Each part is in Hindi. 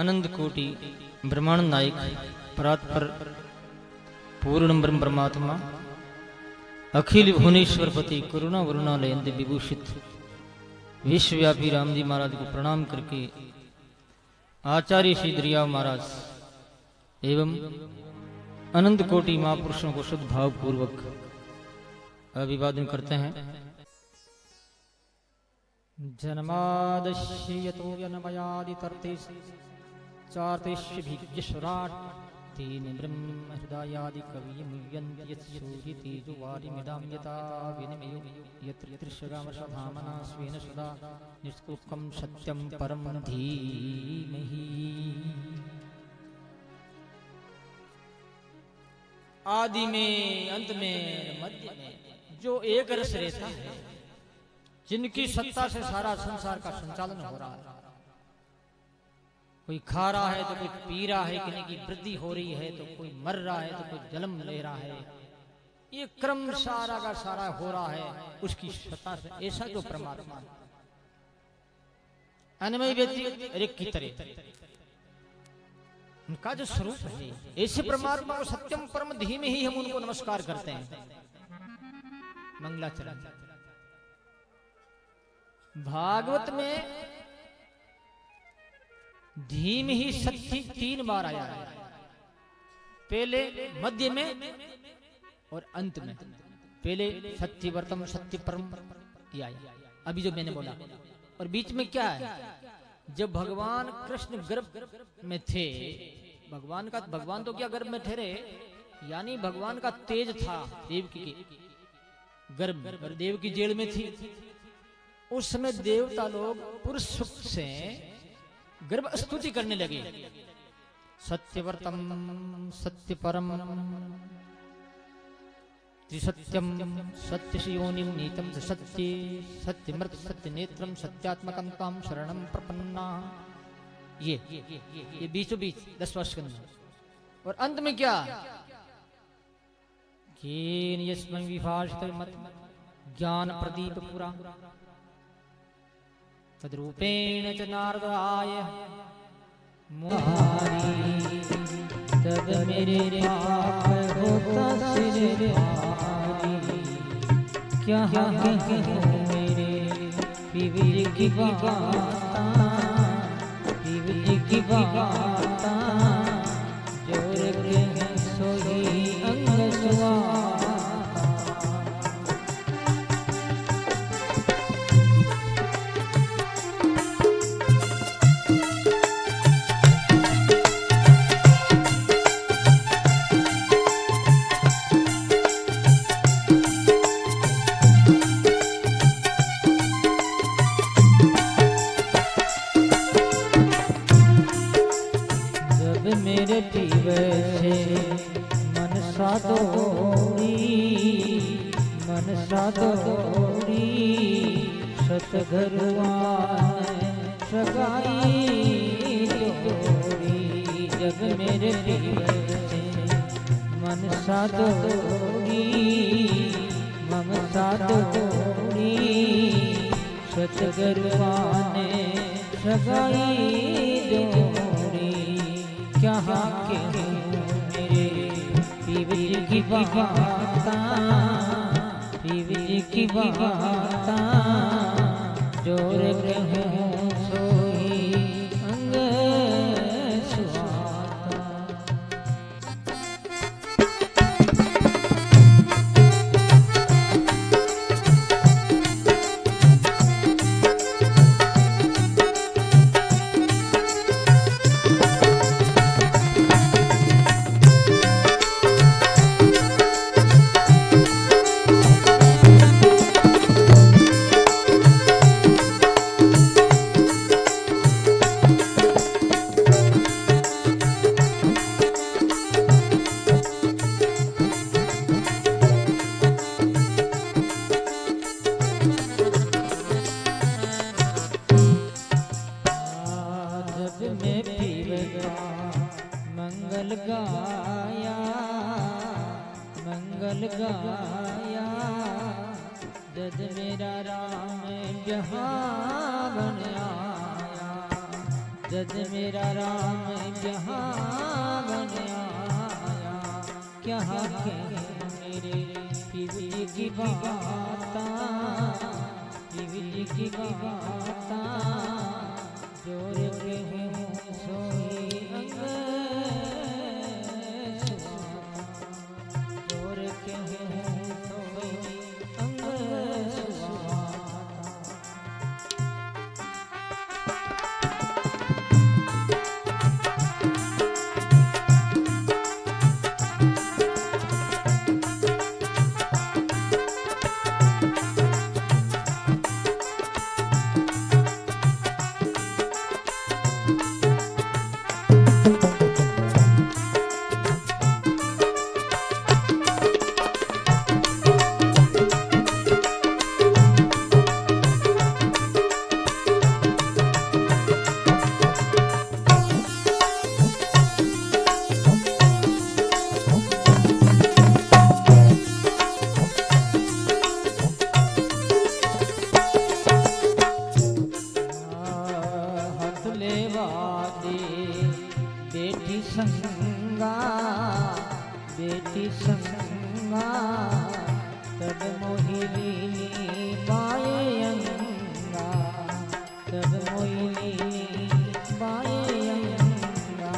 अनंत कोटि ब्रह्मांड नायक परात्पर पूर्ण ब्रह्म परमात्मा अखिल भुवनेश्वरपति करुणा वरुणालय अंत विभूषित विश्वव्यापी राम जी महाराज को प्रणाम करके आचार्य श्री दरिया महाराज एवं अनंत कोटि महापुरुषों को शुद्ध भाव पूर्वक अभिवादन करते हैं। जन्मादस्य यतो जन्मयादितर्तेस् चार्तेष्विज्ञस्वराट् तेन ब्रह्म हृदयादि कवियमुह्यन्ति यत्सूर्य तेजो वारिमिदां यथा विनिमयो यत्र त्रिशगामशधामना स्वेन सदा निष्कुप्कं सत्यं परं धीमहि। आदि में, अंत में, मध्य में जो एक रस रहता है, जिनकी सत्ता से सारा संसार का संचालन हो रहा है। कोई खा रहा है तो कोई पी रहा है, किन्हीं की वृद्धि हो रही है तो कोई मर रहा है तो कोई जन्म ले रहा है। ये क्रम सारा का सारा हो रहा है उसकी सत्ता से। ऐसा जो परमात्मा अनमय व्यक्ति एक की तरह उनका जो स्वरूप है, ऐसे परमात्मा को सत्यम परम धीमे ही हम उनको नमस्कार करते हैं। मंगलाचरण भागवत में धीम ही सत्य 3 बार आया है, पहले मध्य में और अंत में। पहले सत्यवर्तम सत्य परम आया, अभी जो मैंने बोला। और बीच में क्या है, जब भगवान कृष्ण गर्भ में थे, भगवान तो क्या गर्भ में ठहरे, यानी भगवान का तेज था देवकी के गर्भ, देव की जेल में थी। उस समय देवता लोग पुरुष सूक्त से गर्भ स्तुति करने लगे। सत्यवर्तम सत्य परम त्रिसत्यम सत्य योनिम नीतम सत्य सत्यमृत सत्य नेत्रम सत्यात्मकम ताम शरणम प्रपन्ना। ये बीचों बीच 10 वर्ष के अंदर। और अंत में क्या, केन यस्मै विभाषित मत ज्ञान प्रदीप पुरा तद्रूपेण च नारदाय मुरारी तब मेरे पाप होता सिर भारी। क्या मेरे विविध की बाता, विविध की बाता जोर के सोई अंग सुआ। मनसा दौड़ी सतगरुआन सगाई जोड़ी। जब मेरे से मनसा दौड़ी ममता दौड़ी सतगरुआन सगाई जोड़ी। क्या के मेरे विविध की बाता, विविध की बाता जोर रहे सोई अंग सुहाता। मंगल गाया जद मेरा राम यहाँ बन आया। जज मेरा राम जहाँ बन आया, क्या कहे मेरे पीवी की बाता, पीवी की बाता, जोर के हूँ सोई अंग सुहाता, जोर के हूँ सोई अंग सुहाता। बेटी संगा, बेटी संगा, तब मोहिनी बाए अंगा, तब मोहिनी बाए अंगा,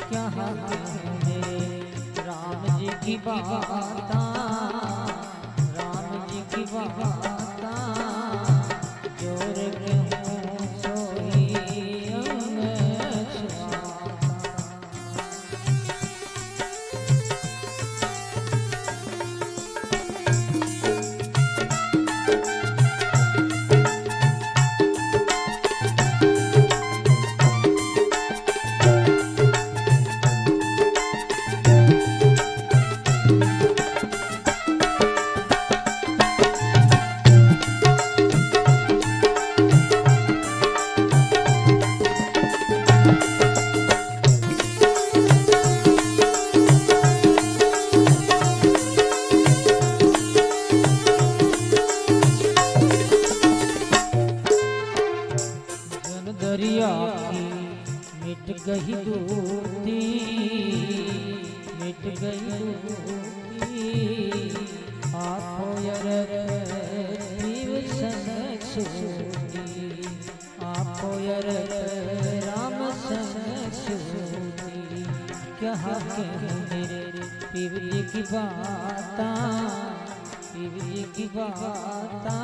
क्या मेरे राम जी की बाता, राम जी की बाता, जोर के हूँ सोई अंग सुहाता। दरिया की मिट गई दूती, मिट गई दूती, आँखों यरत संग सूती, आँखों यरत राम संग सूती, क्या कहे मेरे पीवली की बाता, पीवली की बाता,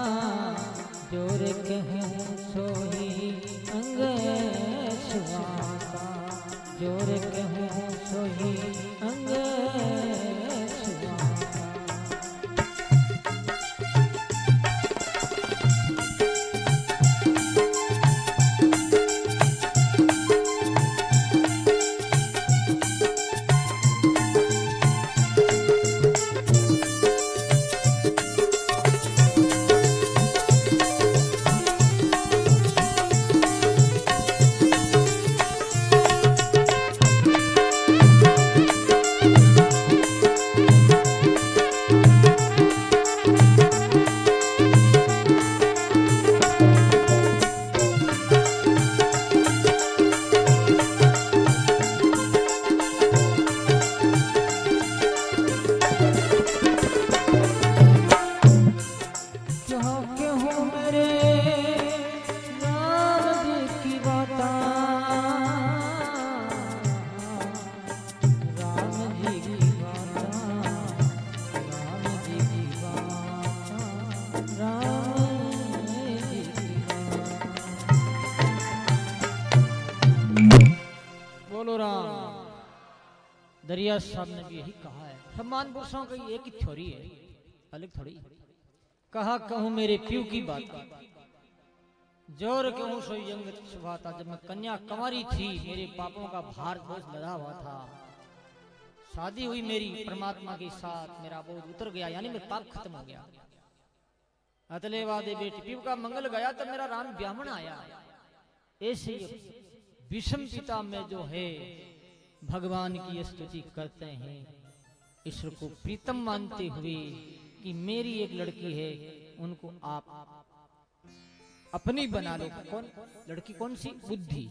जोर कहूँ सोही अंग सुहाता, जोर कहूँ सोही अंग सुहाता। दरिया साहब ने भी यही कहा है। सम्मान पुरुषों की एक ही थ्योरी है, अलग थोड़ी। कहा कहूँ मेरे प्यू की बात, जोर कहूँ सोई यंग सुभाता। जब मैं कन्या कंवारी थी, मेरे पापों का भार बोझ लदा हुआ था। शादी हुई मेरी परमात्मा के साथ, मेरा बोझ उतर गया, यानी मेरा पाप खत्म हो गया। अतले वादे बेटी प्यू का मंगल गया, तब मेरा राम ब्याह्मण आया। ऐसे विषम पिता में जो है भगवान की स्तुति करते हैं, ईश्वर को प्रीतम मानते हुए कि मेरी एक लड़की है, उनको आप अपनी बना लो। कौन लड़की? कौन सी? बुद्धि।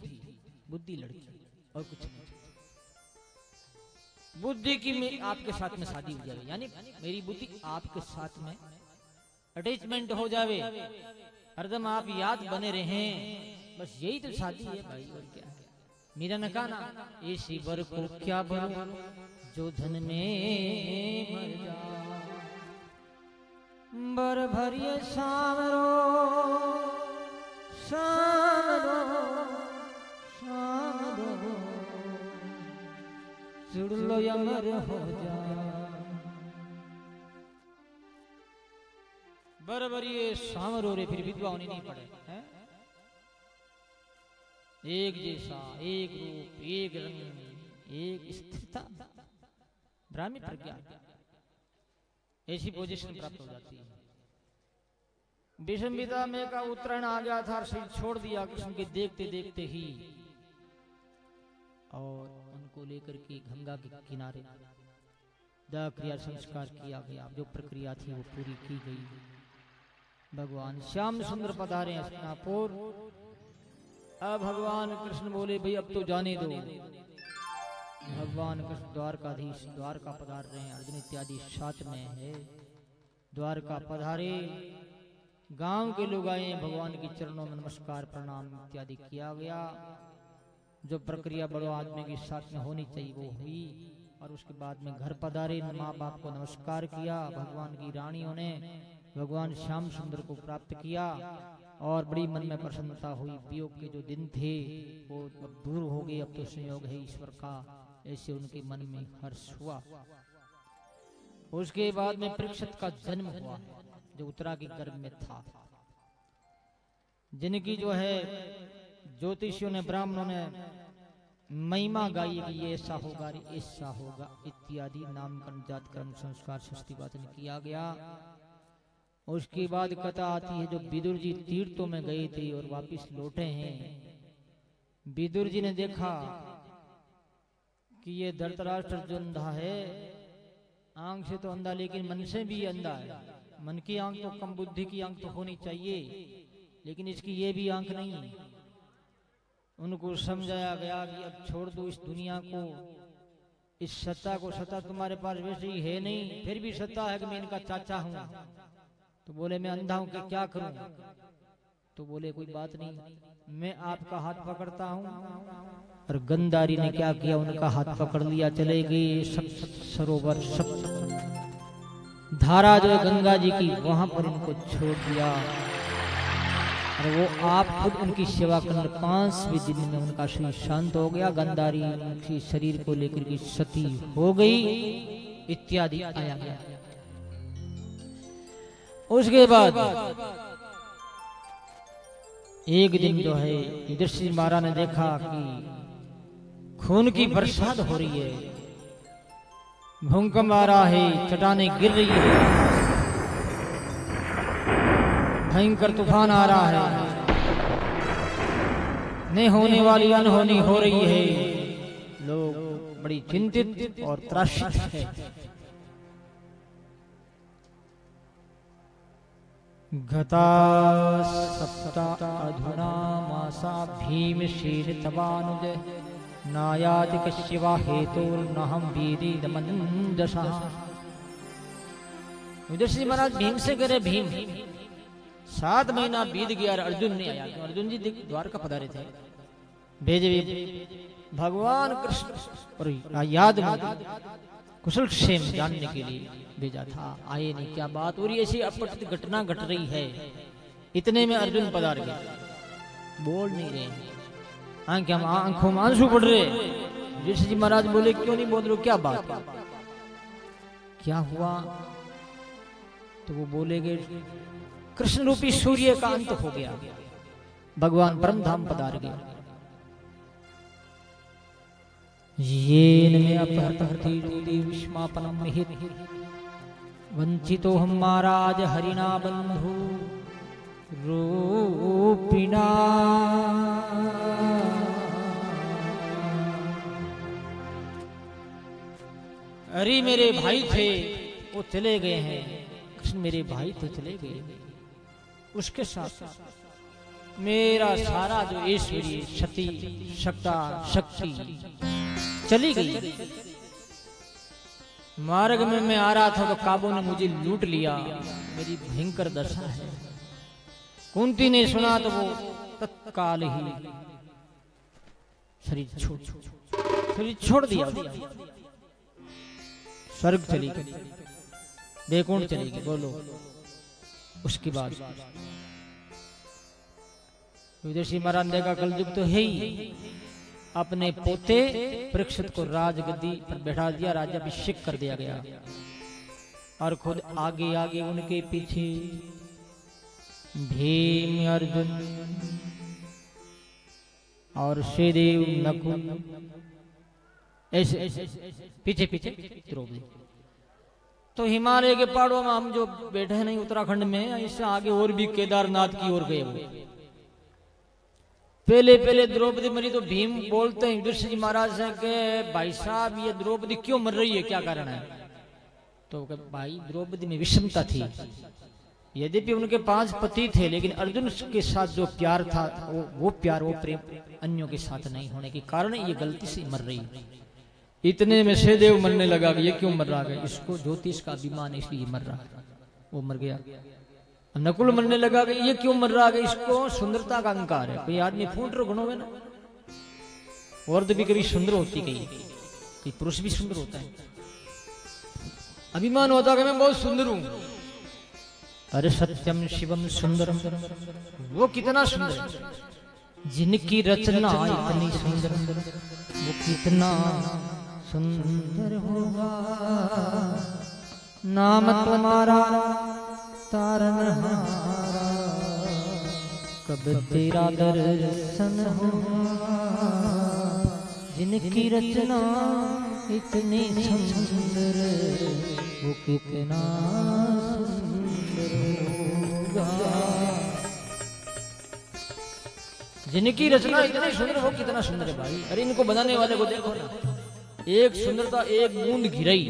बुद्धि लड़की और कुछ नहीं। बुद्धि की आपके साथ में शादी हो जाए, यानी मेरी बुद्धि आपके साथ में अटैचमेंट हो जावे, हरदम आप याद बने रहे, बस यही तो शादी है भाई, और क्या है। मीरा ने कहा ना, ऐसी वर को क्या बर जो धन में मर जा, बर भरिए सामरो सामरो सामरो, जुड़ लो अमर हो जा। बराबर ये सामरो रे, फिर विधवा होनी नहीं पड़े है? एक जैसा, एक रूप, एक रंग, एक स्थिरता, ब्राह्मी प्रज्ञा, ऐसी पोजीशन प्राप्त हो जाती है। विषमविदा में का उत्तरायण आ गया था, शरीर छोड़ दिया कृष्ण के देखते देखते ही, और उनको लेकर के गंगा के किनारे दाह क्रिया संस्कार किया गया। जो प्रक्रिया थी वो पूरी की गई। भगवान श्याम सुंदर पधारे हस्तिनापुर। अब भगवान कृष्ण बोले भाई अब तो जाने दो। भगवान कृष्ण द्वारकाधीश द्वारका पधार रहे हैं, अर्जुन इत्यादि साथ में है। द्वारका पधारे, गांव के लोग आए, भगवान के चरणों में नमस्कार प्रणाम इत्यादि किया गया। जो प्रक्रिया बड़ो आदमी के साथ में होनी चाहिए वो हुई। और उसके बाद में घर पधारे, माँ बाप को नमस्कार किया। भगवान की रानियों ने भगवान श्याम सुंदर को प्राप्त किया और बड़ी मन में प्रसन्नता हुई। वियोग के जो दिन थे वो अब दूर हो गए, अब तो संयोग है ईश्वर का, ऐसे उनके मन में हर्ष हुआ। उसके बाद में परीक्षित का जन्म हुआ, जो उत्तरा के गर्भ में था, जिनकी जो है ज्योतिषियों ने ब्राह्मणों ने महिमा गाई कि ये ऐसा होगा, ऐसा होगा इत्यादि। नामकरण, जातकर्म, संस्कार, सृष्टि वाचन किया गया। उसके बाद कथा आती है, जो विदुर जी तीर्थों में गए थे और वापस लौटे हैं। विदुर जी ने देखा कि ये धृतराष्ट्र जो अंधा है, आंख से तो अंधा लेकिन मन से भी अंधा है। मन की आंख तो कम, बुद्धि की आंख तो होनी चाहिए, लेकिन इसकी ये भी आंख नहीं है। उनको समझाया गया कि अब छोड़ दो इस दुनिया को, इस सत्ता को। सत्ता तुम्हारे पास वैसे ही है नहीं, फिर भी सत्ता है कि मैं इनका चाचा हूँ। तो बोले मैं अंधा हूं कि क्या करूं? तो बोले कोई बात नहीं, मैं आपका हाथ पकड़ता हूं। और गंधारी ने क्या किया, उनका हाथ पकड़ लिया, चले गए सरोवर, सब धारा जो है गंगा जी की, वहां पर इनको छोड़ दिया। और वो आप खुद उनकी सेवा करने 5वें दिन में उनका शरीर शांत हो गया। गंधारी उनके शरीर को लेकर के सती हो गई इत्यादि आया गया। उसके बाद एक दिन जो है युधिष्ठिर महाराज ने देखा कि खून की बरसात हो रही है, भूकंप आ रहा है, चट्टानें गिर रही है, भयंकर तूफान आ रहा है, नहीं होने वाली अनहोनी हो रही है। लोग बड़ी चिंतित और त्रस्त है। गता सप्ता अधुना मासा भीमसेन तवानुज नायाति कश्यवा हेतुर्नहं वीरि मंदसा। युधिष्ठिर महाराज भीम से करे, भीम 7 महीना बीत गया और अर्जुन नहीं आया। तो अर्जुन जी द्वारका पधारे थे, भेजे भगवान कृष्ण और याद में कुशल क्षेम जानने के लिए भेजा था, आए नहीं। क्या बात हो रही है, ऐसी अपरिचित घटना घट रही है। इतने में अर्जुन पधार गए, बोल नहीं रहे, आंखों में आंसू पड़ रहे। युधिष्ठिर महाराज बोले क्यों नहीं बोल रहे, क्या बात, क्या हुआ? तो वो बोलेगे कृष्ण रूपी सूर्य का अंत हो गया, भगवान परम धाम पधार गए। येन में अपहृति विस्मापनम मिहित वंचितो हम महाराज हरिना बंधु रूपिणा। अरे मेरे भाई थे वो चले गए हैं, कृष्ण मेरे भाई थे चले गए, उसके साथ मेरा सारा जो ऐश्वर्य शक्ति शक्ति चली गई। मार्ग में मैं आ रहा था तो काबू ने मुझे लूट लिया। मेरी भयंकर दशा है। कुंती ने सुना तो वो तत्काल ही शरीर छोड़ दिया। स्वर्ग चली गई, वैकुंठ चली गई। बोलो उसके बाद युधिष्ठिर महाराज ने देखा कलयुग तो है ही। अपने पोते परीक्षित को राजगद्दी पर बैठा दिया, राज्याभिषेक कर दिया गया और खुद आगे आगे उनके पीछे भीम, अर्जुन और श्रीदेव, नकुल ऐसे पीछे पीछे द्रौपदी। तो हिमालय के पहाड़ों में हम जो बैठे हैं नहीं उत्तराखंड में, इससे आगे और भी केदारनाथ की ओर गए हुए। पहले द्रौपदी मरी तो भीम बोलते हैं युधिष्ठिर महाराज से कि भाई साहब ये द्रौपदी क्यों मर रही है, क्या कारण है? तो भाई द्रौपदी में विषमता थी। यद्यपि उनके 5 पति थे, लेकिन अर्जुन के साथ जो प्यार था वो प्यार वो प्रेम अन्यों के साथ नहीं होने के कारण ये गलती से मर रही। इतने में सहदेव मरने लगा कि ये क्यों मर रहा है, इसको ज्योतिष का अभिमान इसलिए मर रहा है, वो मर गया। नकुल मरने लगा कि ये क्यों मर रहा है, इसको सुंदरता का अहंकार है। कोई आदमी फूट रो गुणों में ना, औरत भी कभी सुंदर होती, कहीं पुरुष भी सुंदर होता है, अभिमान होता है कि मैं बहुत सुंदर हूं। अरे सत्यम शिवम सुंदरम, वो कितना सुंदर है जिनकी रचना इतनी सुंदर, वो कितना सुंदर होगा। नाम तुम्हारा तारनहारा, कब तेरा दर्शन होगा। जिनकी रचना इतनी सुंदर, वो कितना सुंदर होगा। जिनकी रचना इतनी सुंदर, वो कितना सुंदर है भाई। अरे इनको बनाने वाले को देखो ना, एक सुंदरता एक बूंद घिराई,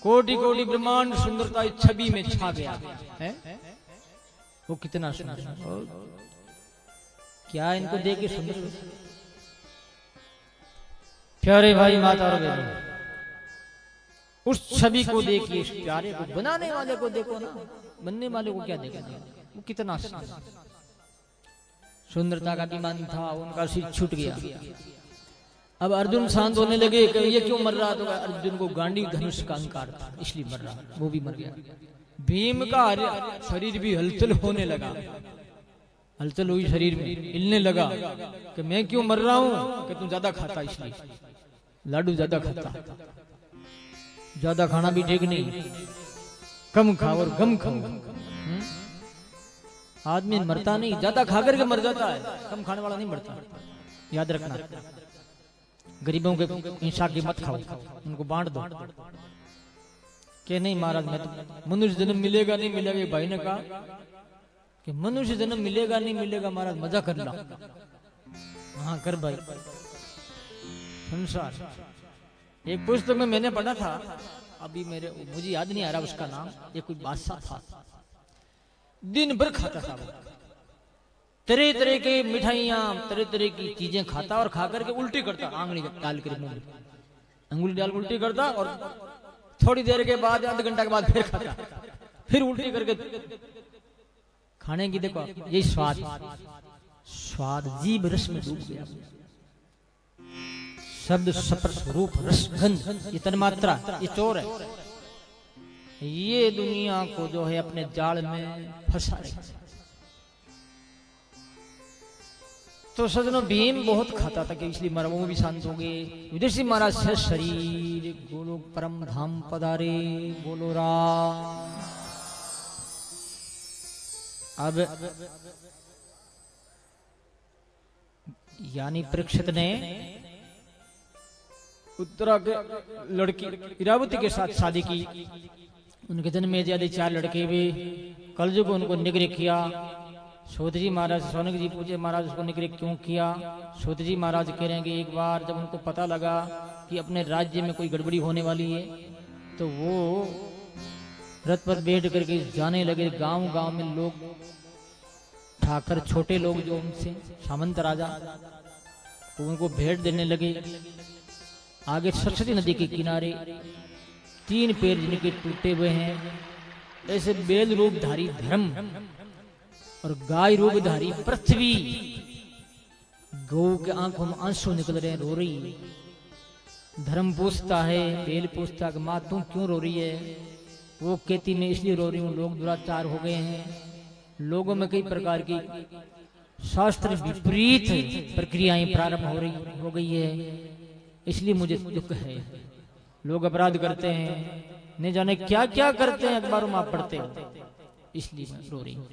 कोटि कोटि ब्रह्मांड सुंदरता इस छवि में छा गया है। वो कितना सुंदर, क्या इनको देख के सुंदर। प्यारे भाई माता और बहनों, उस छवि को देखिए, इस प्यारे को, बनाने वाले को देखो ना, बनने वाले को क्या देखा, वो कितना सुंदरता का अभिमान था, उनका सिर छूट गया। अब अर्जुन शांत होने लगे कि ये क्यों मर रहा, तो अर्जुन को गांडी धनुष का अहंकार था इसलिए मर रहा, वो भी मर गया। भीम का शरीर भी हलचल होने लगा, हलचल हुई शरीर में, हिलने लगा कि मैं क्यों मर रहा हूं, कि तू ज्यादा खाता इसलिए, लाडू ज्यादा खाता, ज्यादा खाना भी ठीक नहीं, कम खा और गम खाओ। आदमी मरता नहीं, ज्यादा खा करके मर जाता है, कम खाने वाला नहीं मरता, याद रखना। गरीबों के हिंसा की मत खाओ, उनको बांट दो। कि नहीं महाराज मैं तो मनुष्य जन्म मिलेगा नहीं मिलेगा, भाई ने कहा कि मनुष्य जन्म मिलेगा नहीं मिलेगा महाराज, मजा कर ला। हाँ कर भाई। संसार, एक पुस्तक में मैंने पढ़ा था, अभी मुझे याद नहीं आ रहा उसका नाम, ये कोई बादशाह था, दिन भर खाता था वो, तरह तरह के मिठाइयां, तरह तरह की चीजें खाता और खा करके उल्टी करता, आंगली डाल कर मुंह में अंगुली डाल उल्टी करता, और थोड़ी देर के बाद, आधा घंटा के बाद फिर खाता, फिर उल्टी करके खाने की। देखो ये स्वाद जीभ रस में डूब गया। शब्द स्पर्श रूप रस गंध, ये तन्मात्रा, ये चोर है, ये दुनिया को जो है अपने जाल में फंसा रही। तो सजनों भीम बहुत खाता था कि इसलिए मरा, वो भी शांत हो गए। युधिष्ठिर महाराज से शरीर बोलो परम धाम पधारे, बोलो राम। अब यानी परीक्षित ने उत्तरा के लड़की इरावती के साथ शादी की। उनके जन्म में ज्यादा 4 लड़के भी, कलयुग उनको निग्रह किया। सूत जी महाराज, सोनक जी पूछे महाराज उसको निग्रह क्यों किया? सूत जी महाराज कह रहे हैं कि एक बार जब उनको पता लगा कि अपने राज्य में कोई गड़बड़ी होने वाली है, तो वो रथ पर बैठ करके जाने लगे। गांव गांव में लोग उठाकर छोटे लोग जो उनसे सामंत राजा उनको भेंट देने लगे। आगे सरस्वती नदी के किनारे 3 पैर जिनके टूटे हुए हैं, ऐसे बेल रूपधारी धर्म और गाय रूपधारी पृथ्वी, गौ के आंखों में आंसू निकल रहे हैं, रो रही है। धर्म पूछता है, बेल पूछता है कि माँ तुम क्यों रो रही है? वो कहती मैं इसलिए रो रही हूँ, लोग दुराचार हो गए हैं, लोगों में कई प्रकार की शास्त्र विपरीत प्रक्रियाएं प्रारंभ हो गई है, इसलिए मुझे दुख है। लोग अपराध करते हैं, नहीं जाने क्या क्या करते हैं, अखबारों में आप पढ़ते हो, इसलिए मैं रो रही हूँ।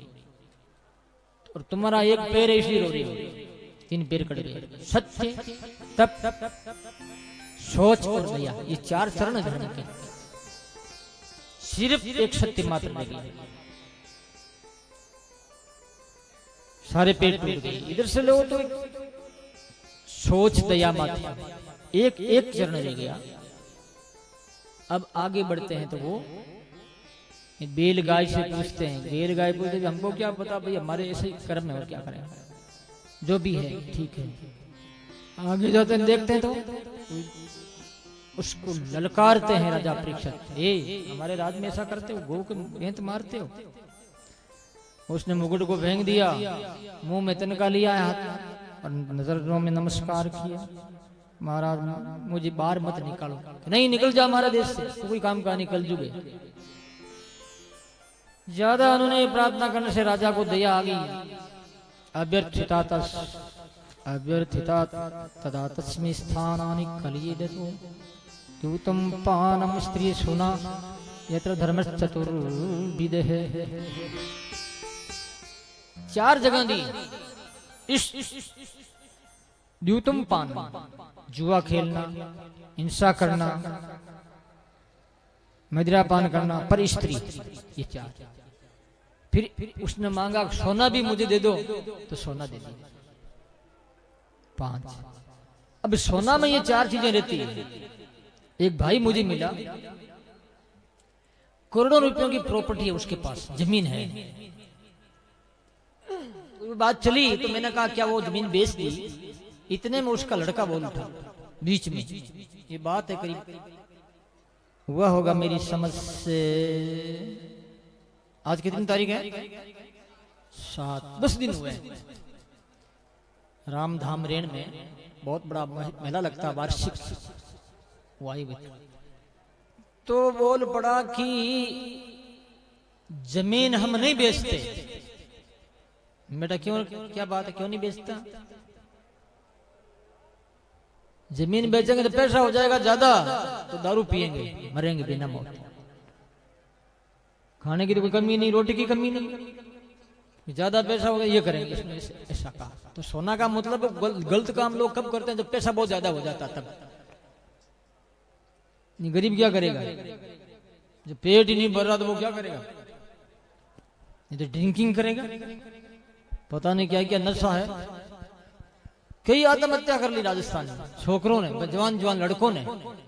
और तुम्हारा एक पैर है इसलिए रो रही हो, 3 पैर कट गए। सत्य, तप, सोच और दया, ये 4 चरण धर्म के। सिर्फ एक सत्य मात्र लगी, सारे पेट टूट गए। इधर से लो तो सोच दया मात्र, एक चरण रह गया। अब आगे बढ़ते हैं तो वो बेल गाय से पूछते हैं, बेल गाय पूछते हैं हमको क्या पता भाई, हमारे ऐसे कर्म है और क्या करें, जो भी है ठीक है। आगे जाते हैं, देखते हैं तो उसको ललकारते हैं राजा परीक्षित, ए हमारे राज में ऐसा करते हो, गौ के भेंत मारते हो। उसने मुकुट को फेंक दिया, मुंह में तिनका लिया हाथ और नजरों में नमस्कार किया, महाराज मुझे बाहर मत निकालो। नहीं निकल जा हमारा देश से, तो कोई काम का निकल जुगे। ज्यादा उन्होंने प्रार्थना करने से राजा को दया आ गई। अभ्यर्थिता तदा तस्मै स्थानानि कलियेदतो दूतं पानम स्त्री सुना यत्र धर्मश्चतुर्विदः। 4 जगह दी। द्यूतम पान, जुआ खेलना, हिंसा करना, मदिरा पान करना, पर स्त्री, ये 4। फिर उसने मांगा सोना भी मुझे दे दो, तो सोना दे दिया 5। अब सोना में ये 4 चीजें रहती है। एक भाई मुझे मिला, करोड़ों रुपयों की प्रॉपर्टी है उसके पास, जमीन है। तो बात चली तो मैंने कहा क्या वो जमीन बेच दी? इतने में उसका लड़का बोल उठा बीच में, ये बात है करीब हुआ होगा मेरी समझ से, आज कितनी तारीख है? 7-10 दिन हुए। रामधाम रेण में बहुत बड़ा मेला लगता है वार्षिक, तो बोल पड़ा कि जमीन हम नहीं बेचते। बेटा क्यों, क्या बात है, क्यों नहीं बेचता? जमीन बेचेंगे तो पैसा हो जाएगा ज्यादा, तो दारू पिएंगे, मरेंगे बिना मौत। खाने की तो कोई कमी नहीं, रोटी की कमी नहीं, ज्यादा पैसा होगा ये करेंगे। ऐसा कहा। तो सोना का मतलब गलत काम लोग कब करते हैं? जब पैसा बहुत ज्यादा हो जाता तब। गरीब क्या करेगा? जो पेट ही नहीं भर रहा तो वो क्या करेगा? ये तो ड्रिंकिंग करेगा, पता नहीं क्या क्या नशा है। कई आत्महत्या कर ली राजस्थान में छोकरों ने, जवान जवान लड़कों ने।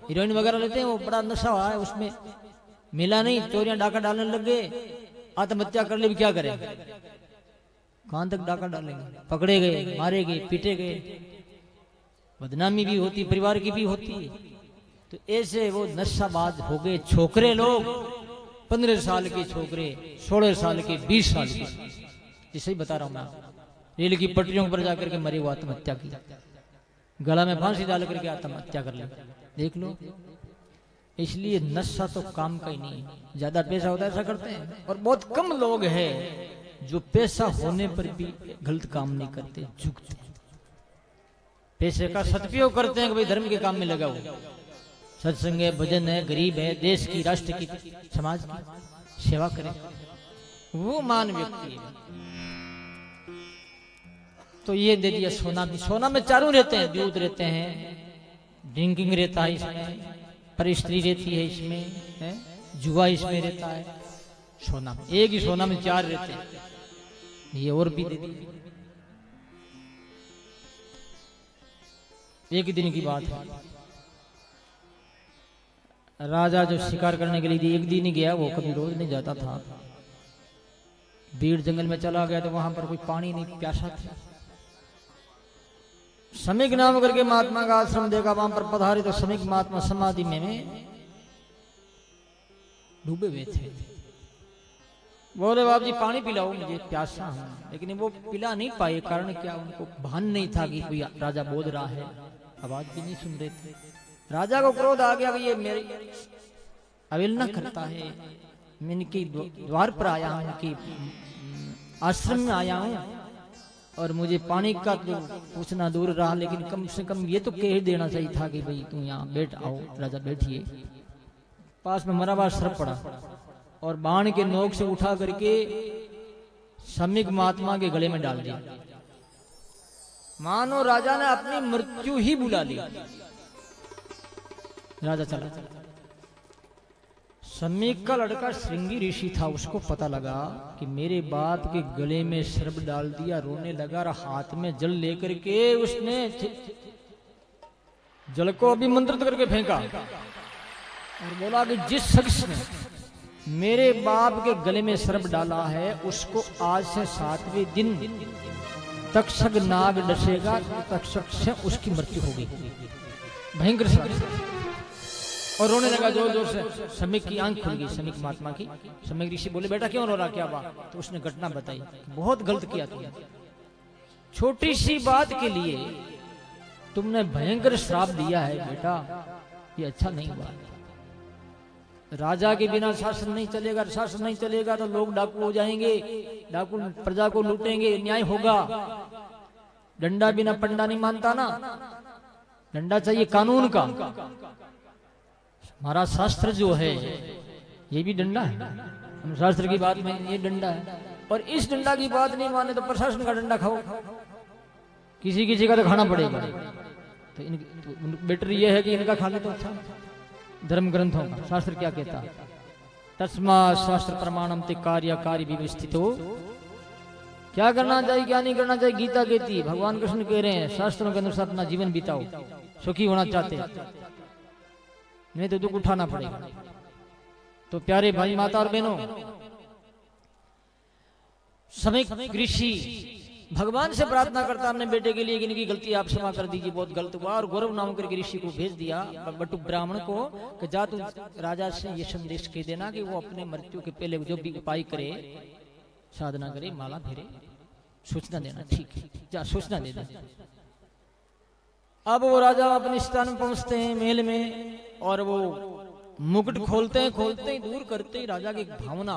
हीरोइन वगैरह लेते हैं, वो बड़ा नशा हुआ है, उसमें मिला नहीं, चोरियां डाका डालने लग गए, आत्महत्या कर ली। क्या करें? कहां तक डाका डालेंगे? पकड़े गए, मारे गए, पीटे गए, बदनामी भी होती, परिवार की भी होती है। तो ऐसे वो नशाबाज हो गए छोकरे लोग, 15 साल के छोकरे, 16 साल के, 20 साल के। जिसे ही बता रहा हूं मैं, रेल की पटरियों पर जाकर के मरे, वो आत्महत्या की, गला में फांसी डाल करके आत्महत्या कर ली। देख लो, इसलिए नशा तो काम का ही नहीं है। ज्यादा पैसा होता है ऐसा करते हैं, और बहुत कम लोग हैं जो पैसा होने पर भी गलत काम नहीं करते, झुकते। पैसे का सदुपयोग करते हैं कि भाई धर्म के काम में लगा हो, सत्संग है, भजन है, गरीब है, देश की, राष्ट्र की, समाज की सेवा करें, वो मान व्यक्ति है। तो ये दे दिया सोना भी। सोना में चारों रहते हैं, दूध रहते हैं, ड्रिंकिंग रहता है इसमें, पर स्त्री रहती है इसमें, है जुआ इसमें रहता है। सोना में एक ही सोना में 4 रहते हैं, ये और भी दे दिए। एक दिन की बात है, राजा जो शिकार करने के लिए एक दिन ही गया, वो कभी रोज नहीं जाता था। बीड़ जंगल में चला गया तो वहां पर कोई पानी नहीं, प्यासा था। समीक नाम करके महात्मा का आश्रम देखा, वहां पर पधारे तो समीक महात्मा समाधि में डूबे हुए थे। बोले बाप जी पानी पिलाओ, मुझे प्यासा हूं। लेकिन वो पिला नहीं पाए, कारण क्या, उनको भान नहीं था कि कोई राजा बोल रहा है, आवाज भी नहीं सुन रहे थे। राजा को क्रोध आ गया कि ये मेरी अवहेलना करता है, मैं इनके द्वार पर आया हूं, इनके आश्रम में आया हूं, और मुझे पानी का तो पूछना दूर रहा, लेकिन कम से कम ये तो कह देना चाहिए था कि भाई तुम यहाँ बैठ आओ। राजा बैठिए। पास में मरा हुआ सर्प पड़ा और बाण के नोक से उठा करके समीक महात्मा के गले में डाल दिया। मानो राजा ने अपनी मृत्यु ही बुला ली। राजा चला। समीक का लड़का श्रृंगी ऋषि था, उसको पता लगा कि मेरे बाप के गले में सर्प डाल दिया। रोने लगा और हाथ में जल लेकर के उसने जल को अभिमंत्रित करके फेंका और बोला कि जिस शख्स ने मेरे बाप के गले में सर्प डाला है उसको आज से 7वें दिन तक्षक नाग डसेगा, तक्षक से उसकी मृत्यु होगी। भयंकर सर्प। और रोने लगा जोर जोर से। समीक की आंख खुल गई, समीक महात्मा की। समीक ऋषि बोले बेटा क्यों रो रहा, क्या बात? तो उसने घटना बताई, बहुत गलत किया तुमने, छोटी सी बात के लिए तुमने भयंकर श्राप दिया है बेटा, ये अच्छा नहीं हुआ। राजा के बिना शासन नहीं चलेगा, शासन नहीं चलेगा तो लोग डाकू हो जाएंगे, डाकू प्रजा को लूटेंगे, न्याय होगा। डंडा बिना पंडा नहीं मानता ना, डंडा चाहिए कानून का। हमारा शास्त्र जो है ये भी डंडा है, हम शास्त्र की बात में ये डंडा है। और इस डंडा की बात नहीं माने तो प्रशासन का डंडा खाओ, किसी किसी का तो खाना पड़ेगा। तो बेटर ये है कि इनका खा ले तो अच्छा। धर्म ग्रंथों का शास्त्र क्या कहता है, तस्मा शास्त्र प्रमाणम ते कार्य व्यवस्थित हो। क्या करना चाहिए क्या नहीं करना चाहिए गीता कहती है, भगवान कृष्ण कह रहे हैं शास्त्रों के अनुसार अपना जीवन बिताओ, सुखी होना चाहते हैं, नहीं तो दुख उठाना पड़ेगा। तो प्यारे भाई माता और बहनों, समीक ऋषि भगवान से प्रार्थना करता अपने बेटे के लिए कि इनकी गलती आप क्षमा कर दीजिए, बहुत गलत हुआ। और गौरव नाम करके ऋषि को भेज दिया, बटु ब्राह्मण को, कि जा तू राजा से ये संदेश कह देना कि वो अपने मृत्यु के पहले जो भी उपाय करे, साधना करे, माला फेरे, सूचना देना। ठीक है, जा सूचना दे देना। अब वो राजा अपने स्थान में पहुंचते हैं महल में, और वो मुकुट खोलते ही दूर करते ही राजा की भावना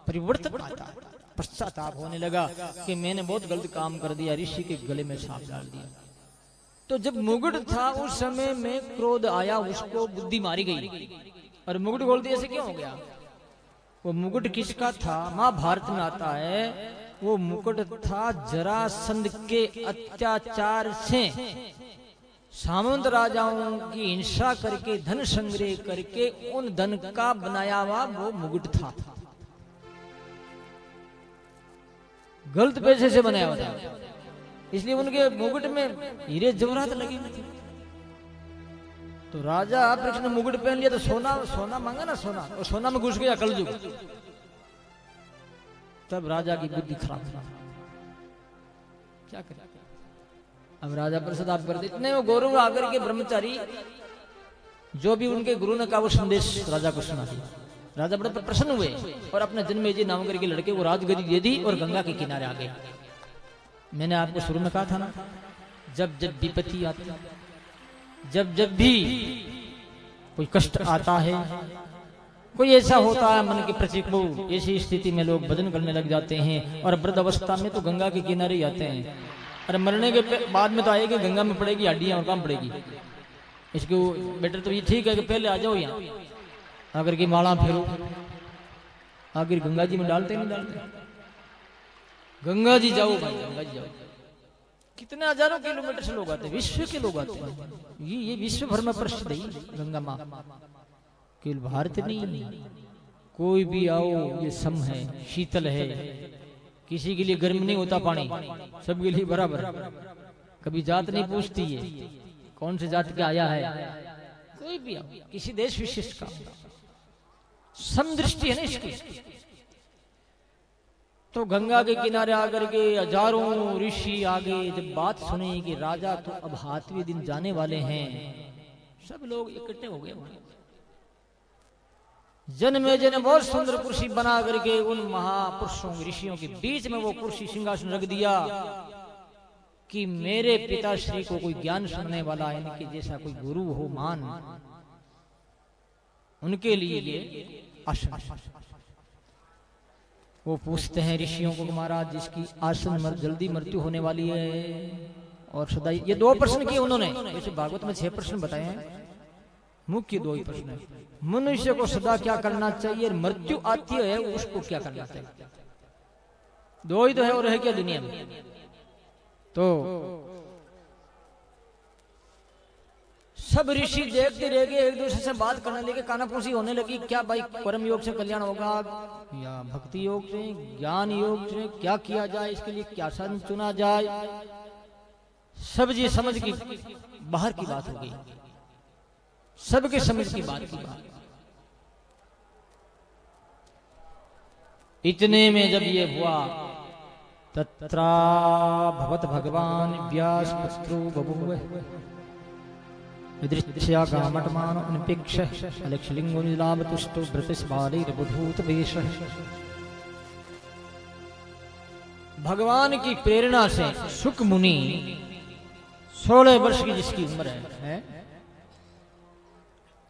परिवर्तन आता है, पश्चाताप होने लगा कि मैंने बहुत गलत काम कर दिया, ऋषि के गले में सांप डाल दिया। तो जब मुकुट था उस समय में क्रोध आया, उसको बुद्धि मारी गई और मुकुट खोल दिया। ऐसे क्यों हो गया? वो मुकुट किसका था? महाभारत में आता है वो मुकुट था जरासंध के अत्याचार से सामंत राजाओं की हिंसा करके धन संग्रह करके उन धन का बनाया हुआ वो मुकुट था, गलत पैसे से बनाया हुआ था, इसलिए उनके मुकुट में हीरे जवाहरात लगे हुए थे। तो राजा कृष्ण ने मुकुट पहन लिया तो सोना मांगा ना, सोना, और सोना में घुस गया कलयुग। तब राजा की बुद्धि खराब हुआ, क्या करे? अब राजा प्रसाद कर दे। इतने वो गौरव आकर के ब्रह्मचारी जो भी उनके गुरु ने कहा वो संदेश राजा को सुना दिया। राजा बड़े प्रसन्न हुए और अपने जन्मेजय नाम करके लड़के को राजगद्दी दे दी और गंगा के किनारे आ गए। मैंने आपको शुरू में कहा था ना, जब जब विपत्ति आती, जब भी कोई कष्ट आता है, कोई ऐसा होता है मन के प्रतिकूल, ऐसी स्थिति में लोग भजन करने लग जाते हैं और वृद्ध अवस्था में तो गंगा के किनारे ही आते हैं। अरे मरने के बाद में तो आएगी गंगा में पड़ेगी, हड्डियां और काम पड़ेगी। इसको बेटर तो ये ठीक है कि पहले आ जाओ यहाँ, अगर की माला फेरो, आखिर गंगा जी में डालते नहीं डालते? गंगा जी जाओ भाई, गंगा जी जाओ। कितने हजारों किलोमीटर से लोग आते, विश्व के लोग आते हैं। ये विश्व भर में प्रसिद्ध है गंगा माँ, केवल भारत नहीं, कोई भी आओ ये सम है, शीतल है, किसी के लिए गर्म नहीं होता पानी, सबके लिए बराबर। कभी जात नहीं पूछती है कौन से जात का आया है, कोई भी आओ, किसी देश विशिष्ट का, समदृष्टि है ना इसकी। तो गंगा के किनारे आकर के हजारों ऋषि आगे जब बात सुनी कि राजा तो अब 7वें दिन जाने वाले हैं, सब लोग इकट्ठे हो गए। जन में जन बहुत सुंदर कुर्सी बना करके उन महापुरुषों ऋषियों के बीच में वो कुर्सी सिंहासन रख दिया कि मेरे पिताश्री को कोई ज्ञान सुनने वाला है, इनके जैसा कोई गुरु हो मान, उनके लिए ये आसन। वो पूछते हैं ऋषियों को, महाराज जिसकी आसन जल्दी मृत्यु होने वाली है और सदा, ये 2 प्रश्न किए उन्होंने। वैसे भागवत में 6 प्रश्न बताए हैं, मुख्य 2 ही प्रश्न है। मनुष्य को सदा क्या करना चाहिए, मृत्यु आती है उसको क्या करना चाहिए, 2 ही तो है और है क्या दुनिया में। तो सब ऋषि देखते रह गए, एक दूसरे से बात करने लगे, कानाफूसी होने लगी। क्या भाई कर्म योग से कल्याण होगा या भक्ति योग से, ज्ञान योग से, क्या किया जाए, इसके लिए क्या साधन चुना जाए। सब जी समझ की बाहर की बात हो गई, सबके समझ की बात की बात। इतने में जब ये हुआ, तत्रा भगवत भगवान व्यास पुत्रो बभूव विदृश्या कामटमान अनपेक्ष अलक्षलिंगो निलाभतुष्टो वृतिस्बालैर्बुधूत वेशः। भगवान की प्रेरणा से शुक मुनि 16 वर्ष की जिसकी उम्र है,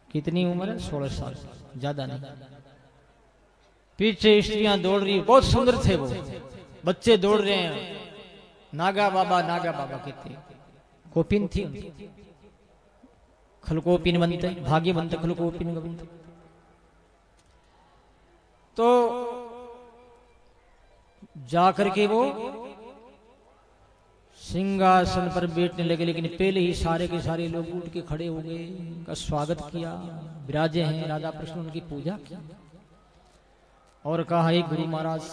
कितनी उम्र है, 16 साल, ज्यादा नहीं। पीछे स्त्रियां दौड़ रही, बहुत सुंदर थे वो, बच्चे दौड़ रहे हैं, नागा बाबा कहते, कोपिन थी उनकी, खलकोपिन बनते, भाग्य बनते, खलकोपिन बनते। तो जाकर के वो सिंहासन पर बैठने लगे, लेकिन पहले ही सारे के सारे लोग उठ के खड़े हो गए, उनका स्वागत किया, विराजे हैं राधा कृष्ण, उनकी पूजा की और कहा, एक गुरु महाराज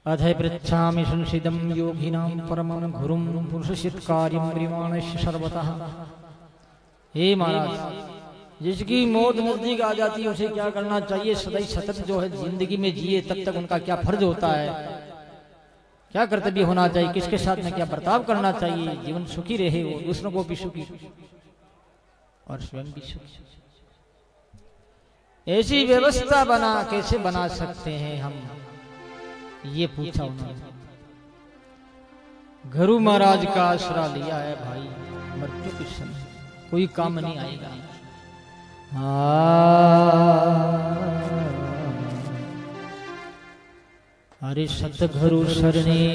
अधय पृच्छामि संसिदं योगिनां परमं गुरुं पुरुषसित कार्यं प्रियमाणस्य सर्वतः। हे महाराज, जिसकी मौत नजदीक आ जाती है उसे क्या करना चाहिए, सदैव सतत जो है जिंदगी में जिए, तब तक उनका क्या फर्ज होता है, क्या कर्तव्य होना चाहिए, किसके साथ में क्या बर्ताव करना चाहिए, जीवन सुखी रहे, वो दूसरों को भी सुखी और स्वयं भी सुखी। ऐसी व्यवस्था कैसे बना सकते हैं हम, ये पूछा उन्होंने। गुरु महाराज का आसरा लिया है भाई, मृत्यु के समय कोई काम नहीं आएगा। अरे सतगुरु शरणे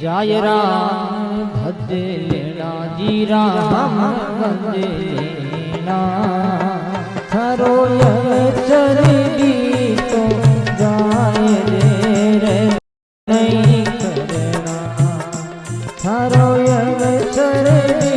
जाय राम भद्रे लेना जी राम भद्रे लेना, थरो चरणी तो जाय रे नहीं करना, थरो चरणी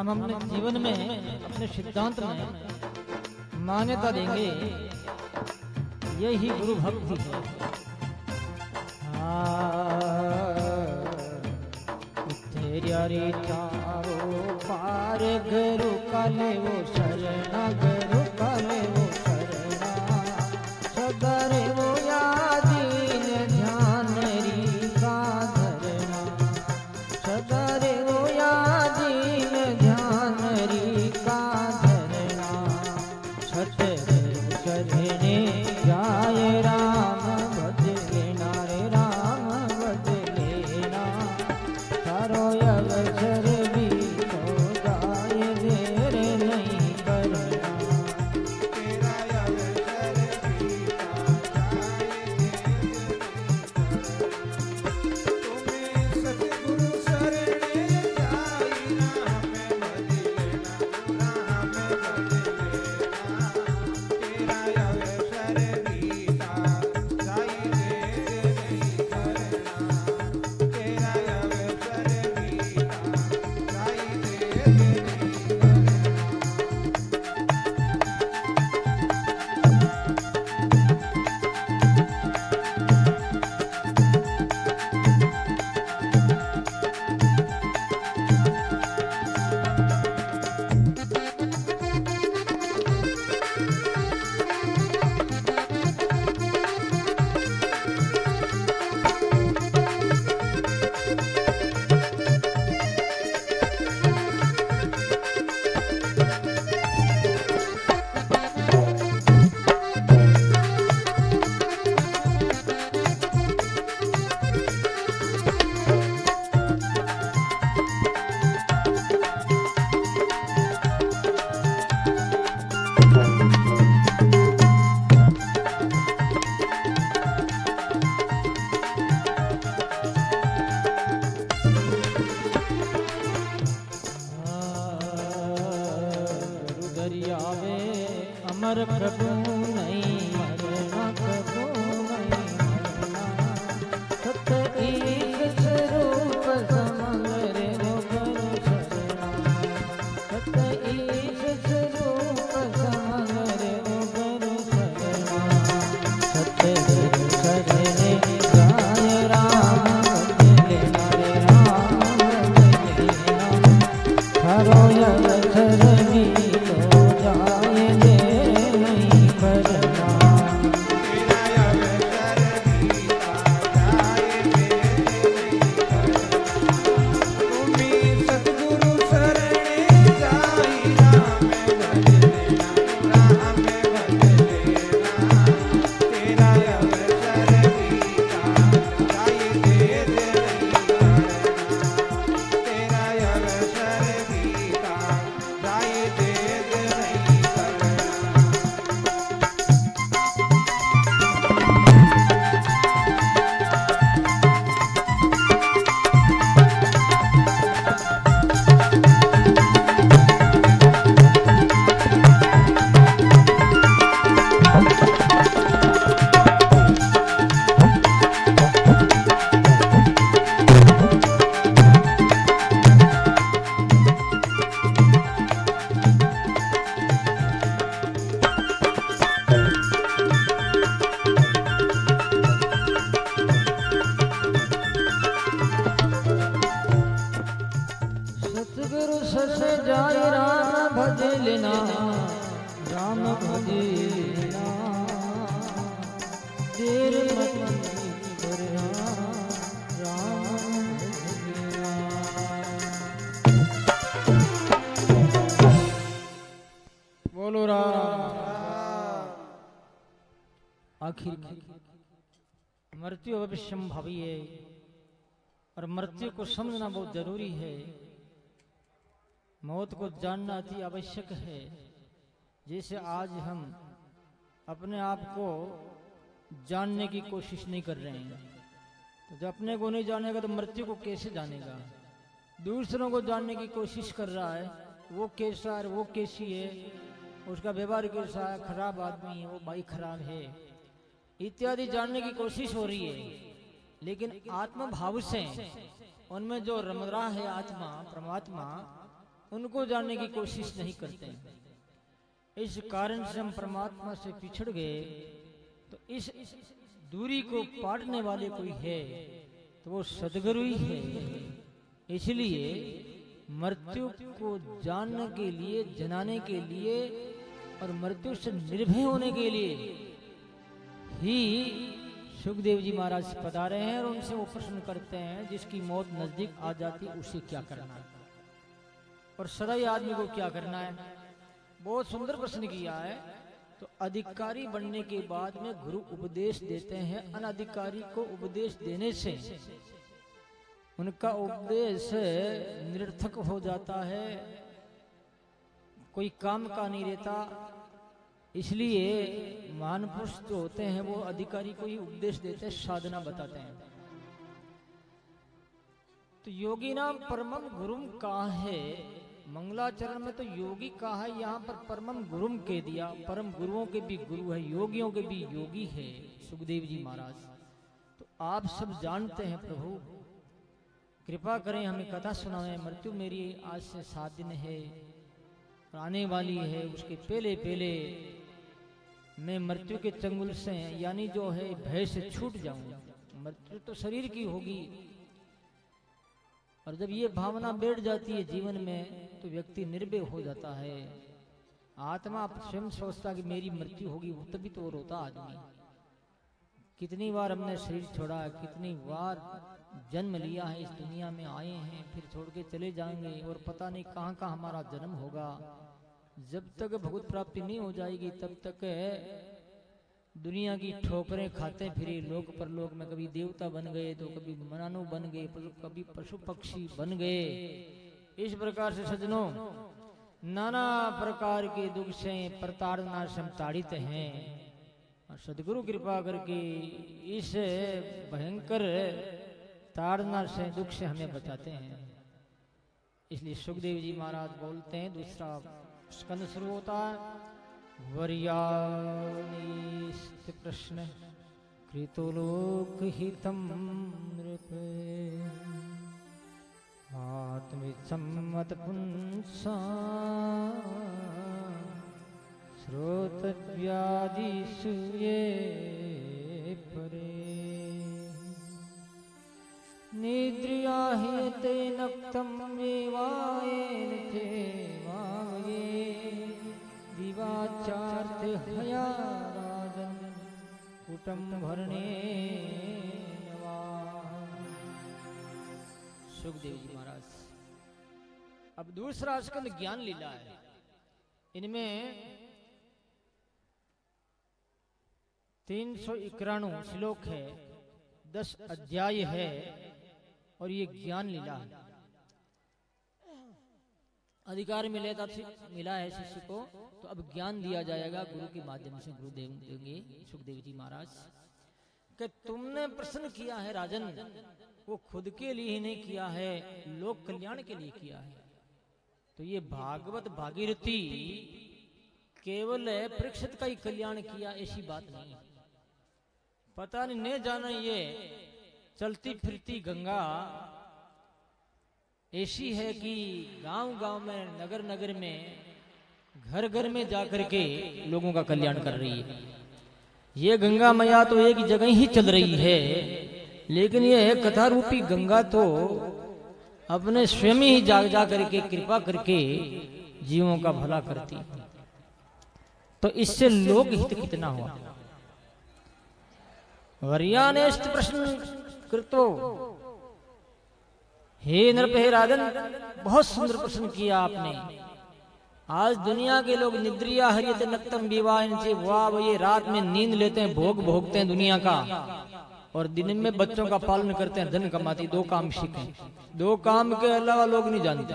हम अपने जीवन में अपने सिद्धांत में मान्यता देंगे, यही गुरु भक्ति है। तेरी चारों पार गुरु का ले वो शरणा, गुरु का ले वो शरणा, सदा रे वो यादीन ध्यान री का धरना, सदा रे वो यादीन ध्यान री का धरना, सतगुरु चरणे जाय राम भज लेना रे राम भज लेना, तारो अवसर भी तो जाय देर नहीं करना, तेरा अवसर बीता जाए देर नहीं करना, तुम्हें सतगुरु शरणे जाई ना हमें भज लेना, ना हमें भज लेना, तेरा अवसर बीता जाई देर नहीं करना, तेरा अवसर बीता जाई देर नहीं करना। गुरु दरियावे अमर प्रभु नहीं मरना, प्रभु नहीं मरना, सत एक स्वरूप समंग रे वो गुरु शरणा, सत एक स्वरूप समंग रे वो गुरु शरणा, सतगुरु शरणे जाय राम भज लेना रे राम भज लेना, हरो अवसर भी तो जाय देर नहीं करना, तेरा अवसर बीता जाए देर नहीं करना, तुम्हें सतगुरु शरणे जाई राम भज लेना, राम भज लेना, तेरा अवसर बीता जाए देर नहीं करना, तेरा अवसर बीता जाए देर नहीं करना। सतगुरु सस जाय राम भज लेना, राम भज लेना, देर मत करना, राम भज लेना। बोलो राम। आखिर मृत्यु अवश्यंभावी है और मृत्यु को समझना बहुत जरूरी है। मौत को जानना अति आवश्यक है। जैसे आज हम अपने आप को जानने की कोशिश नहीं कर रहे हैं, तो जब अपने को नहीं जानेगा तो मृत्यु को कैसे जानेगा। दूसरों को जानने की कोशिश कर रहा है, वो कैसा है, वो कैसी है, उसका व्यवहार कैसा है, खराब आदमी है, वो भाई खराब है इत्यादि जानने की कोशिश हो रही है। लेकिन आत्मा भाव से उनमें जो रम रहा है आत्मा परमात्मा, उनको जानने की कोशिश नहीं करते हैं। इस कारण से हम परमात्मा से पिछड़ गए। तो इस दूरी को पाटने वाले कोई है तो वो सदगुरु ही है। इसलिए मृत्यु को जानने के लिए, जनाने के लिए और मृत्यु से निर्भय होने के लिए ही सुखदेव जी महाराज पधारे हैं और उनसे वो प्रश्न करते हैं जिसकी मौत नजदीक आ जाती उसे क्या करना है और सदा आदमी को क्या करना है। बहुत सुंदर प्रश्न किया है। तो अधिकारी बनने के बाद में गुरु उपदेश देते हैं। अनधिकारी को उपदेश देने से उनका उपदेश निरर्थक हो जाता है, कोई काम का नहीं रहता। इसलिए महान पुरुष जो होते हैं वो अधिकारी को ही उपदेश देते हैं, साधना बताते हैं। तो योगी नाम परमम गुरुम कहाँ है? मंगलाचरण में तो योगी कहा है, यहाँ पर परमम गुरुम कह दिया। परम गुरुओं के भी गुरु है, योगियों के भी योगी है सुखदेव जी महाराज। तो आप सब जानते हैं, प्रभु कृपा करें हमें कथा सुनाएं। मृत्यु मेरी आज से 7 दिन है, आने वाली है। उसके पहले पहले मैं मृत्यु के चंगुल से यानी जो है भय से छूट जाऊं। मृत्यु तो शरीर की होगी और जब ये भावना बैठ जाती है जीवन में तो व्यक्ति निर्भय हो जाता है। आत्मा स्वयं सोचता कि मेरी मृत्यु होगी, वो तभी तो रोता आदमी। कितनी बार हमने शरीर छोड़ा, कितनी बार जन्म लिया है, इस दुनिया में आए हैं, फिर छोड़ के चले जाएंगे और पता नहीं कहाँ कहाँ हमारा जन्म होगा। जब तक भगवत प्राप्ति नहीं हो जाएगी तब तक दुनिया की ठोकरें खाते फिरे लोक परलोक में। कभी देवता बन गए तो कभी मनानु बन गए, कभी पशु पक्षी बन गए। इस प्रकार से सज्जनों नाना प्रकार के दुख से प्रताड़ना से हम ताड़ित हैं और सदगुरु कृपा करके इस भयंकर ताड़ना से दुख से हमें बचाते हैं। इसलिए सुखदेव जी महाराज बोलते हैं, दूसरा स्कंद शुरू होता है। वर्यानिस्त प्रश्न कृतोलोकहितं नृप आत्मसम्मत पुंसा श्रोतव्यादिषु ये परे निद्रिया हेते नक्तं वेवायेन चे वामये दिवाचार्थ हया राजन कुटम भरणे नवा। सुखदेव जी महाराज अब दूसरा स्कंद ज्ञान लीला है। इनमें 391 श्लोक है, 10 अध्याय है और ये ज्ञान लीला है। अधिकार मिला है शिष्य को तो अब ज्ञान दिया जाएगा गुरु के माध्यम से। गुरुदेव देंगे सुखदेव जी महाराज कि तुमने प्रश्न किया है राजन, वो खुद के लिए ही नहीं किया है, लोक कल्याण के लिए किया है। तो ये भागवत भागीरथी केवल परीक्षित का ही कल्याण किया ऐसी बात नहीं। पता नहीं जाना ये चलती फिरती गंगा ऐसी है कि गांव गांव में, नगर नगर में, घर घर में जाकर के लोगों का कल्याण कर रही है। ये गंगा मैया तो एक जगह ही चल रही है, लेकिन ये कथा रूपी गंगा तो अपने स्वयं ही जा करके कृपा करके जीवों का भला करती। तो इससे लोक हित कितना हुआ। वर्यानेष्ट प्रश्न कृतो, हे नृप हे राजन, बहुत सुंदर प्रश्न किया आपने। आज दुनिया के लोग निद्रिया हरियत नक्तम विवाहन से वाह, ये रात में नींद लेते हैं, भोग भोगते हैं दुनिया का, और दिन में बच्चों का पालन करते हैं, धन कमाती। 2 काम सीखे, 2 काम के अलावा लोग नहीं जानते।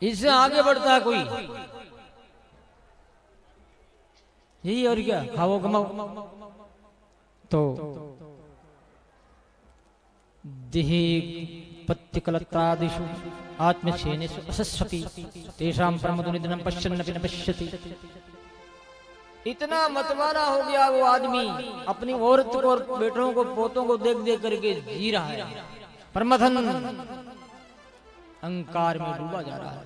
इससे आगे बढ़ता है कोई यही, और क्या, खाओ कमाओ। तो देहि पत्यकलत्रादिषु आत्मक्षेणेषु असस्वति तेषां परमतो निधनं पश्यन्नपि न पश्यति। इतना मतवाला हो गया वो आदमी, अपनी औरत को और बेटों को पोतों को देख देख करके जी रहा है। प्रमथन अहंकार में डूबा जा रहा है।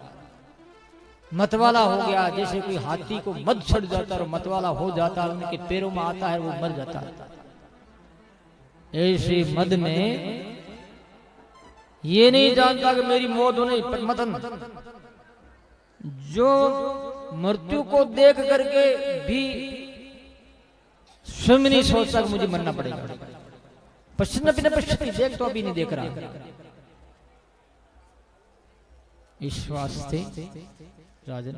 मतवाला हो गया, जैसे कोई हाथी को मद चढ़ जाता है और मतवाला हो जाता है, उनके पैरों में आता है, वो मर जाता है। ऐसे मद में ये नहीं जानता कि मेरी मौत होने, प्रमथन जो मृत्यु को देख करके भी स्वयं नहीं सोचता कि मुझे मरना पड़ेगा। पश्चिम पश्चिम देख तो अभी नहीं देख रहा। इस वास्ते राजन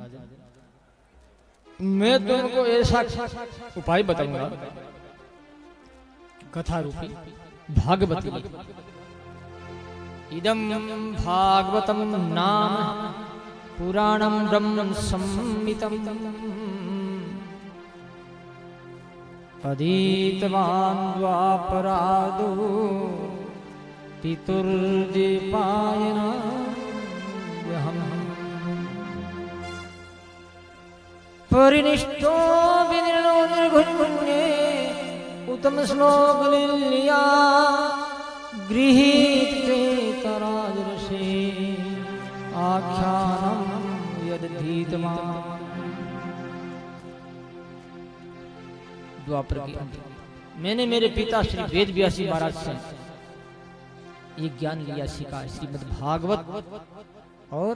मैं तुमको ऐसा उपाय बताऊंगा, कथा रूपी भागवत की। इदम भागवतम नाम पुराणम ब्रह्म संहितम अधीतवान् द्वापरादो पितुर्दीपायन परिनिष्ठो विनिर्णो निर्घुण्ये उत्तम श्लोक लिया गृहीते तराजरसे आख्यानम यदधीतमा। द्वापर की अंत मैंने मेरे पिता श्री वेद व्यासी महाराज से ये ज्ञान लिया, सीखा श्रीमद् भागवत। और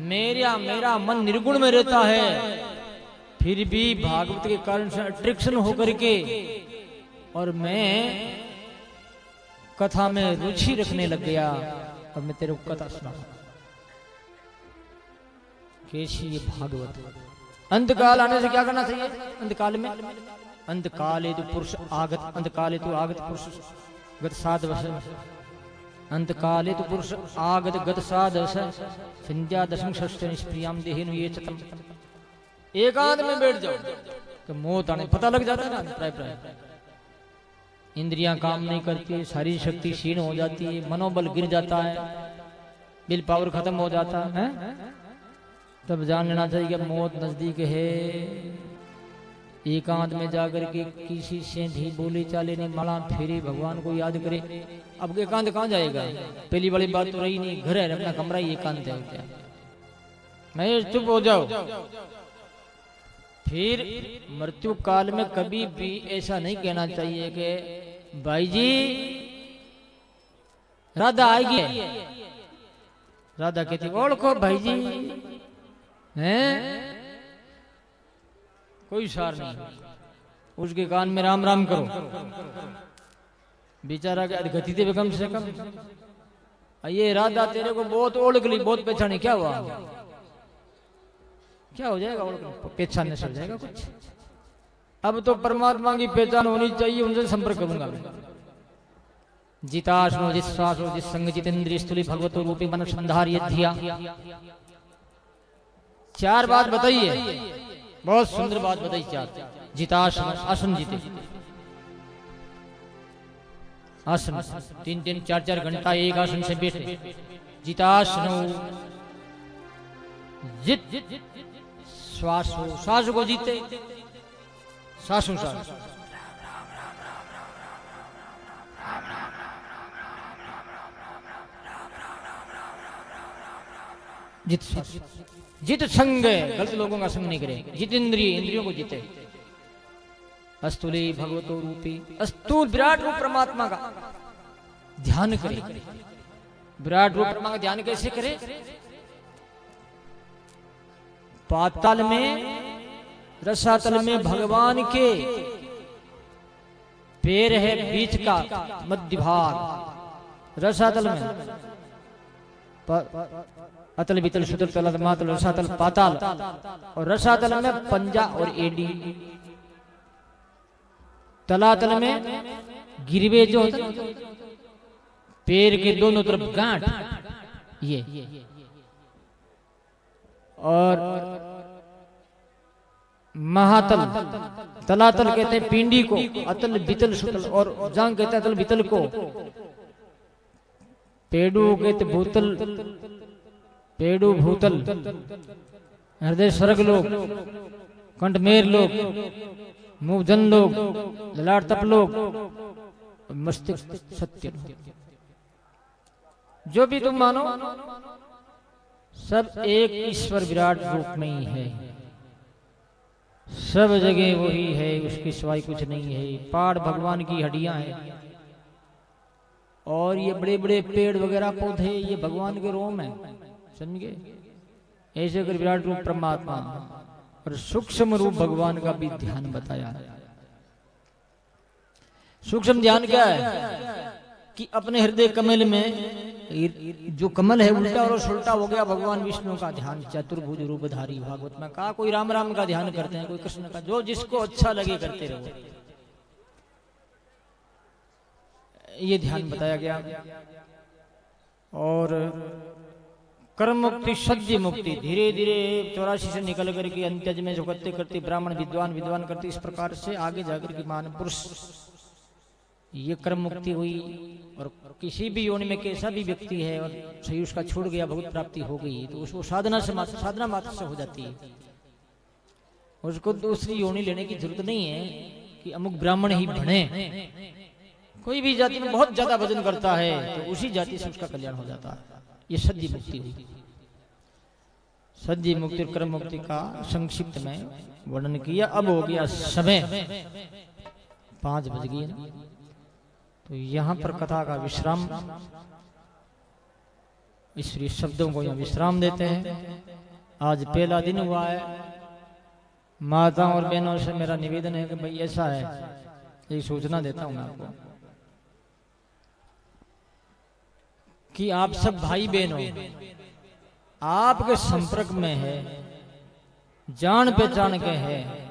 मेरा मन निर्गुण में रहता है, फिर भी भागवत के कारण से अट्रैक्शन होकर के और मैं कथा में रुचि रखने लग गया। और मैं तेरे को कथा सुना कैसी ये भागवत। अंतकाल आने से क्या करना चाहिए? अंतकाल में अंतकाले तो पुरुष आगत, अंतकाले तो आगत पुरुष गत साध वस, अंतकाले तो पुरुष आगत गत साध वस संध्या दशम षष्ठ निष्प्रियाम देहेनु ये चतम। एकांत में बैठ जाओ तो मौत आने पता लग जाता है ना। प्राय प्राय इंद्रियां काम नहीं करती, सारी शक्ति क्षीण हो जाती है, मनोबल गिर जाता है, विल पावर खत्म हो जाता है। तब जान लेना चाहिए कि मौत नजदीक है। एकांत में जाकर के किसी से भी बोले चाले नहीं, माला फेरे, भगवान को याद करे। अब एकांत कहाँ जाएगा? पहली वाली बात तो रही नहीं, घर है अपना कमरा ही एकांत है क्या? नहीं, चुप हो जाओ। फिर मृत्यु काल में कभी भी ऐसा नहीं कहना चाहिए कि भाई जी राधा आएगी। राधा कहती ओढ़ो भाई जी हैं, कोई सार नहीं। उसके कान में राम राम करो, बेचारा के गति दे कम से कम। ये राधा तेरे को बहुत ओढ़ ली, बहुत पहचानी, क्या हुआ? क्या हो जाएगा? पहचानने से हो जाएगा कुछ? अब तो परमात्मा की पहचान होनी चाहिए, उनसे संपर्क करूंगा मैं। जिताश्नो जिस्वासो जिसंग जितेंद्रिय स्थूली भगवतो रूपी मन संधार्य धिया। चार बात बताइए, बहुत सुंदर बात बताई। चार जिताश्नो, आसन जीते, आसन 3-3 4-4 घंटा एक आसन से बैठे। जिताश्नो जित श्वास हो, श्वास को जीते, श्वासों श्वास जित श्वास, जित संग, गलत लोगों का संग नहीं करे। जित इंद्रिय, इंद्रियों को जीते। अस्तुले भगवतो रूपी, अस्तुल विराट रूप परमात्मा का ध्यान करे। विराट रूप परमात्मा का ध्यान कैसे करे? पाताल में, रसातल में भगवान के पैर है, बीच का मध्य भाग रसातल में। अतल वितल सुतल तल मातल रसातल पाताल। और रसातल में पंजा और एडी। तलातल में गिरवे जो पैर के दोनों तरफ गांठ, ये। और महातल, तलातल कहते हैं पिंडी को, अतल वितल सुतल, और जांग कहते हैं अतल वितल को। पेड़ू कहते भूतल, पेड़ू भूतल, हृदय स्वर्ग लोग, कंठमेर लोग, मुंह जन लोग, ललाट तप लोग, मस्तिष्क सत्य। जो भी तुम मानो सब एक ईश्वर विराट रूप में ही है, सब जगह वही है, उसके सिवाय कुछ नहीं है। पहाड़ भगवान की हड्डियां हैं और ये बड़े बड़े पेड़ वगैरह पौधे ये भगवान के रोम है, समझे। ऐसे कर विराट रूप परमात्मा और सूक्ष्म रूप भगवान का भी ध्यान बताया। सूक्ष्म ध्यान क्या है कि अपने हृदय कमल में जो कमल है उल्टा और सुलटा हो गया, भगवान विष्णु का ध्यान, चतुर्भुज रूपधारी। भागवत में कहा कोई राम राम का ध्यान करते हैं, कोई कृष्ण का, जो जिसको अच्छा लगे करते रहो, ये ध्यान बताया गया। और कर्म मुक्ति सद्य मुक्ति, धीरे धीरे 84 से निकल करके अंत्यज में जो करते करते ब्राह्मण विद्वान करते, इस प्रकार से आगे जाकर के मान पुरुष ये कर्म मुक्ति हुई। और किसी भी योनि में कैसा भी व्यक्ति है और सही उसका छूट गया, भगवत प्राप्ति हो गई, तो उसको साधना मात्र से हो जाती है। उसको दूसरी योनि लेने की जरूरत नहीं है कि अमुक ब्राह्मण ही बने। कोई भी जाति में बहुत ज्यादा भजन करता है तो उसी जाति से उसका कल्याण हो जाता है। ये सद्य मुक्ति हुई। सद्य मुक्ति और कर्म मुक्ति का संक्षिप्त में वर्णन किया। अब हो गया समय, 5 बज गए ना, तो यहाँ पर कथा का विश्राम, ईश्वरीय शब्दों को यहाँ विश्राम देते हैं। आज पहला दिन हुआ है। माताओं और बहनों से मेरा निवेदन है कि भाई ऐसा है, एक सूचना देता हूं मैं आपको कि आप सब भाई बहनों आपके संपर्क में है, जान पहचान के है,